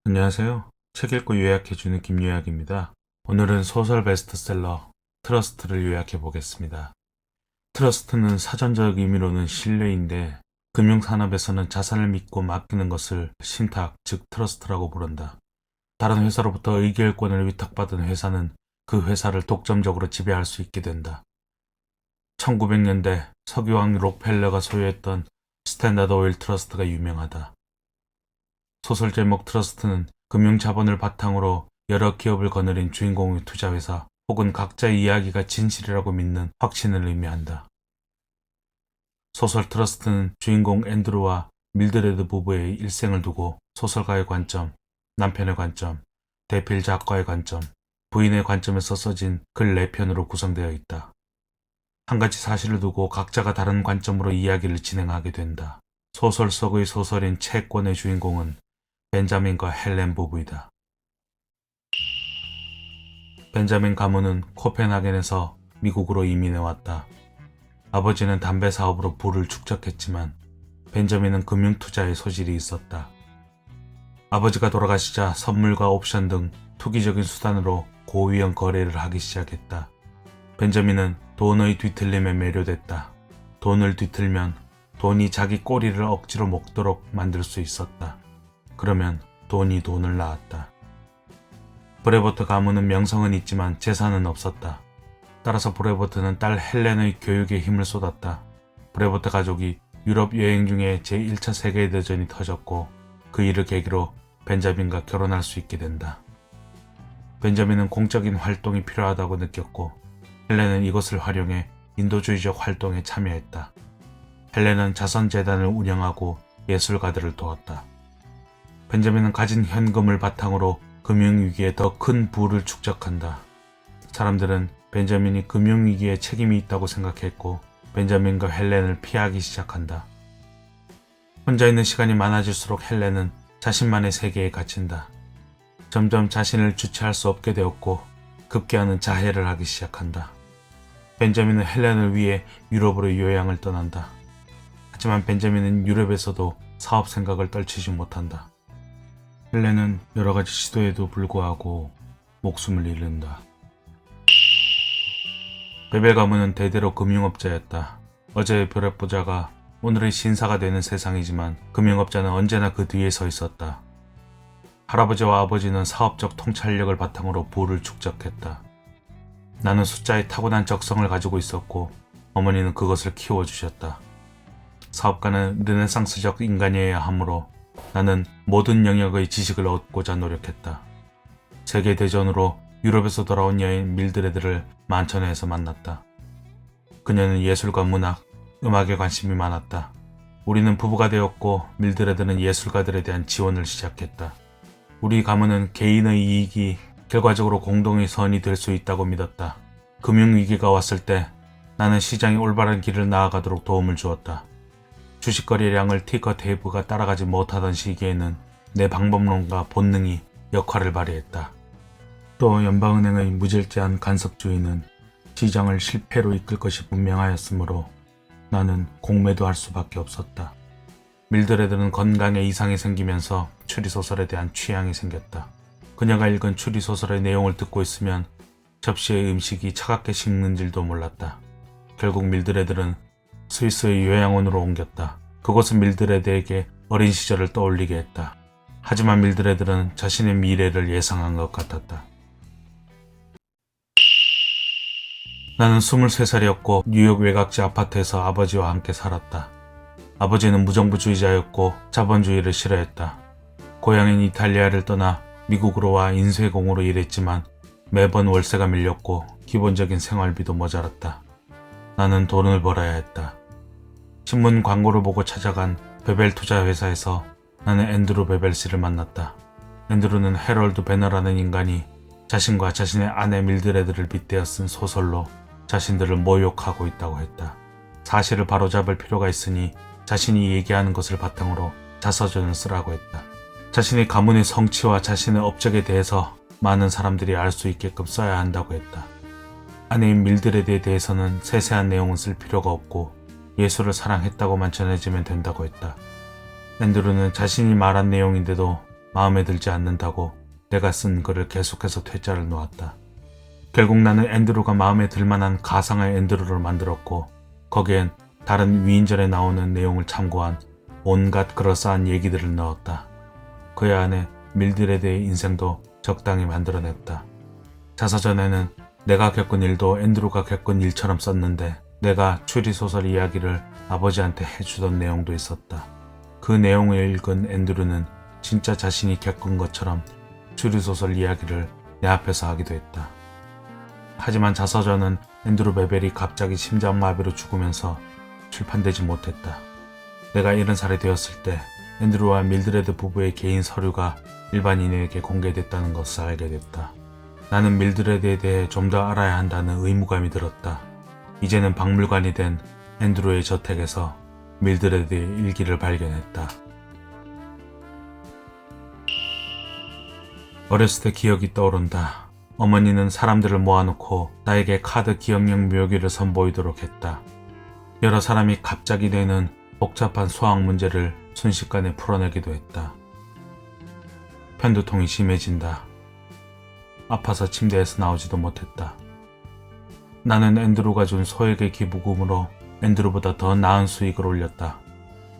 안녕하세요. 책 읽고 요약해주는 김요약입니다. 오늘은 소설 베스트셀러 트러스트를 요약해 보겠습니다. 트러스트는 사전적 의미로는 신뢰인데 금융산업에서는 자산을 믿고 맡기는 것을 신탁, 즉 트러스트라고 부른다. 다른 회사로부터 의결권을 위탁받은 회사는 그 회사를 독점적으로 지배할 수 있게 된다. 1900년대 석유왕 록펠러가 소유했던 스탠다드 오일 트러스트가 유명하다. 소설 제목 트러스트는 금융자본을 바탕으로 여러 기업을 거느린 주인공의 투자회사 혹은 각자의 이야기가 진실이라고 믿는 확신을 의미한다. 소설 트러스트는 주인공 앤드루와 밀드레드 부부의 일생을 두고 소설가의 관점, 남편의 관점, 대필 작가의 관점, 부인의 관점에서 써진 글 4편으로 구성되어 있다. 한 가지 사실을 두고 각자가 다른 관점으로 이야기를 진행하게 된다. 소설 속의 소설인 채권의 주인공은 벤자민과 헬렌 부부이다. 벤자민 가문은 코펜하겐에서 미국으로 이민해 왔다. 아버지는 담배 사업으로 부를 축적했지만 벤자민은 금융투자에 소질이 있었다. 아버지가 돌아가시자 선물과 옵션 등 투기적인 수단으로 고위험 거래를 하기 시작했다. 벤자민은 돈의 뒤틀림에 매료됐다. 돈을 뒤틀면 돈이 자기 꼬리를 억지로 먹도록 만들 수 있었다. 그러면 돈이 돈을 낳았다. 브레버트 가문은 명성은 있지만 재산은 없었다. 따라서 브레버트는 딸 헬렌의 교육에 힘을 쏟았다. 브레버트 가족이 유럽 여행 중에 제1차 세계대전이 터졌고 그 일을 계기로 벤자민과 결혼할 수 있게 된다. 벤자민은 공적인 활동이 필요하다고 느꼈고 헬렌은 이것을 활용해 인도주의적 활동에 참여했다. 헬렌은 자선재단을 운영하고 예술가들을 도왔다. 벤자민은 가진 현금을 바탕으로 금융위기에 더 큰 부를 축적한다. 사람들은 벤자민이 금융위기에 책임이 있다고 생각했고 벤자민과 헬렌을 피하기 시작한다. 혼자 있는 시간이 많아질수록 헬렌은 자신만의 세계에 갇힌다. 점점 자신을 주체할 수 없게 되었고 급기야는 자해를 하기 시작한다. 벤자민은 헬렌을 위해 유럽으로 요양을 떠난다. 하지만 벤자민은 유럽에서도 사업 생각을 떨치지 못한다. 헬렌은 여러가지 시도에도 불구하고 목숨을 잃는다. 베벨 가문은 대대로 금융업자였다. 어제의 벼락부자가 오늘의 신사가 되는 세상이지만 금융업자는 언제나 그 뒤에 서 있었다. 할아버지와 아버지는 사업적 통찰력을 바탕으로 부를 축적했다. 나는 숫자에 타고난 적성을 가지고 있었고 어머니는 그것을 키워주셨다. 사업가는 르네상스적 인간이어야 하므로 나는 모든 영역의 지식을 얻고자 노력했다. 세계대전으로 유럽에서 돌아온 여인 밀드레드를 만천에서 만났다. 그녀는 예술과 문학, 음악에 관심이 많았다. 우리는 부부가 되었고 밀드레드는 예술가들에 대한 지원을 시작했다. 우리 가문은 개인의 이익이 결과적으로 공동의 선이 될 수 있다고 믿었다. 금융위기가 왔을 때 나는 시장이 올바른 길을 나아가도록 도움을 주었다. 주식 거래량을 티커테이프가 따라가지 못하던 시기에는 내 방법론과 본능이 역할을 발휘했다. 또 연방은행의 무질서한 간섭주의는 시장을 실패로 이끌 것이 분명하였으므로 나는 공매도할 수밖에 없었다. 밀드레드는 건강에 이상이 생기면서 추리소설에 대한 취향이 생겼다. 그녀가 읽은 추리소설의 내용을 듣고 있으면 접시의 음식이 차갑게 식는 줄도 몰랐다. 결국 밀드레드는 스위스의 요양원으로 옮겼다. 그곳은 밀드레드에게 어린 시절을 떠올리게 했다. 하지만 밀드레드는 자신의 미래를 예상한 것 같았다. 나는 23살이었고 뉴욕 외곽지 아파트에서 아버지와 함께 살았다. 아버지는 무정부주의자였고 자본주의를 싫어했다. 고향인 이탈리아를 떠나 미국으로 와 인쇄공으로 일했지만 매번 월세가 밀렸고 기본적인 생활비도 모자랐다. 나는 돈을 벌어야 했다. 신문 광고를 보고 찾아간 베벨 투자 회사에서 나는 앤드루 베벨 씨를 만났다. 앤드루는 해럴드 배너라는 인간이 자신과 자신의 아내 밀드레드를 빗대어 쓴 소설로 자신들을 모욕하고 있다고 했다. 사실을 바로잡을 필요가 있으니 자신이 얘기하는 것을 바탕으로 자서전을 쓰라고 했다. 자신의 가문의 성취와 자신의 업적에 대해서 많은 사람들이 알 수 있게끔 써야 한다고 했다. 아내인 밀드레드에 대해서는 세세한 내용은 쓸 필요가 없고 예술을 사랑했다고만 전해지면 된다고 했다. 앤드루는 자신이 말한 내용인데도 마음에 들지 않는다고 내가 쓴 글을 계속해서 퇴짜를 놓았다. 결국 나는 앤드루가 마음에 들만한 가상의 앤드루를 만들었고 거기엔 다른 위인전에 나오는 내용을 참고한 온갖 그럴싸한 얘기들을 넣었다. 그의 안에 밀드레드의 인생도 적당히 만들어냈다. 자서전에는 내가 겪은 일도 앤드루가 겪은 일처럼 썼는데 내가 추리소설 이야기를 아버지한테 해주던 내용도 있었다. 그 내용을 읽은 앤드루는 진짜 자신이 겪은 것처럼 추리소설 이야기를 내 앞에서 하기도 했다. 하지만 자서전은 앤드루 베벨이 갑자기 심장마비로 죽으면서 출판되지 못했다. 내가 70살이 되었을 때 앤드루와 밀드레드 부부의 개인 서류가 일반인에게 공개됐다는 것을 알게 됐다. 나는 밀드레드에 대해 좀 더 알아야 한다는 의무감이 들었다. 이제는 박물관이 된 앤드루의 저택에서 밀드레드의 일기를 발견했다. 어렸을 때 기억이 떠오른다. 어머니는 사람들을 모아놓고 나에게 카드 기억력 묘기를 선보이도록 했다. 여러 사람이 갑자기 내는 복잡한 수학 문제를 순식간에 풀어내기도 했다. 편두통이 심해진다. 아파서 침대에서 나오지도 못했다. 나는 앤드루가 준 소액의 기부금으로 앤드루보다 더 나은 수익을 올렸다.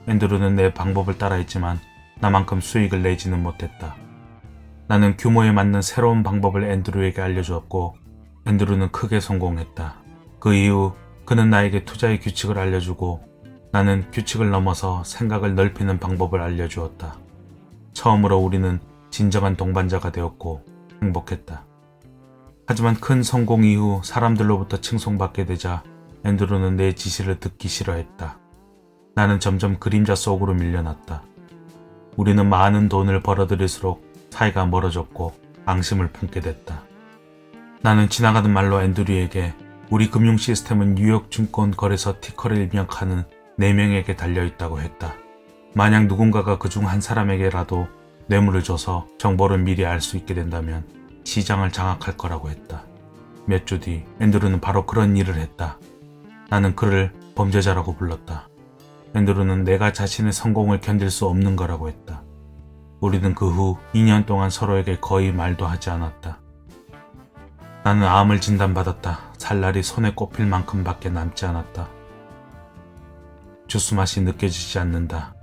앤드루는 내 방법을 따라했지만 나만큼 수익을 내지는 못했다. 나는 규모에 맞는 새로운 방법을 앤드루에게 알려주었고 앤드루는 크게 성공했다. 그 이후 그는 나에게 투자의 규칙을 알려주고 나는 규칙을 넘어서 생각을 넓히는 방법을 알려주었다. 처음으로 우리는 진정한 동반자가 되었고 행복했다. 하지만 큰 성공 이후 사람들로부터 칭송받게 되자 앤드루는 내 지시를 듣기 싫어했다. 나는 점점 그림자 속으로 밀려났다. 우리는 많은 돈을 벌어들일수록 사이가 멀어졌고 앙심을 품게 됐다. 나는 지나가는 말로 앤드류에게 우리 금융 시스템은 뉴욕 증권 거래소 티커를 입력하는 4명에게 달려있다고 했다. 만약 누군가가 그중 한 사람에게라도 뇌물을 줘서 정보를 미리 알 수 있게 된다면 시장을 장악할 거라고 했다. 몇 주 뒤 앤드류는 바로 그런 일을 했다. 나는 그를 범죄자라고 불렀다. 앤드류는 내가 자신의 성공을 견딜 수 없는 거라고 했다. 우리는 그 후 2년 동안 서로에게 거의 말도 하지 않았다. 나는 암을 진단받았다. 살 날이 손에 꼽힐 만큼밖에 남지 않았다. 주스 맛이 느껴지지 않는다.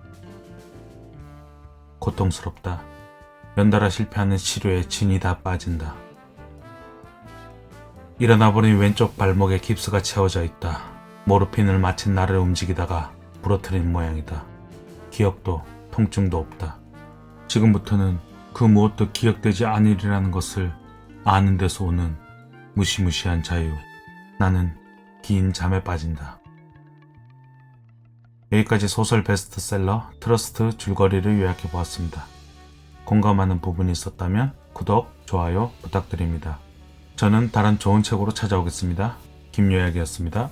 고통스럽다. 연달아 실패하는 치료에 진이 다 빠진다. 일어나 보니 왼쪽 발목에 깁스가 채워져 있다. 모르핀을 마친 나를 움직이다가 부러뜨린 모양이다. 기억도 통증도 없다. 지금부터는 그 무엇도 기억되지 않으리라는 것을 아는 데서 오는 무시무시한 자유. 나는 긴 잠에 빠진다. 여기까지 소설 베스트셀러 트러스트 줄거리를 요약해 보았습니다. 공감하는 부분이 있었다면 구독, 좋아요 부탁드립니다. 저는 다른 좋은 책으로 찾아오겠습니다. 김요약이었습니다.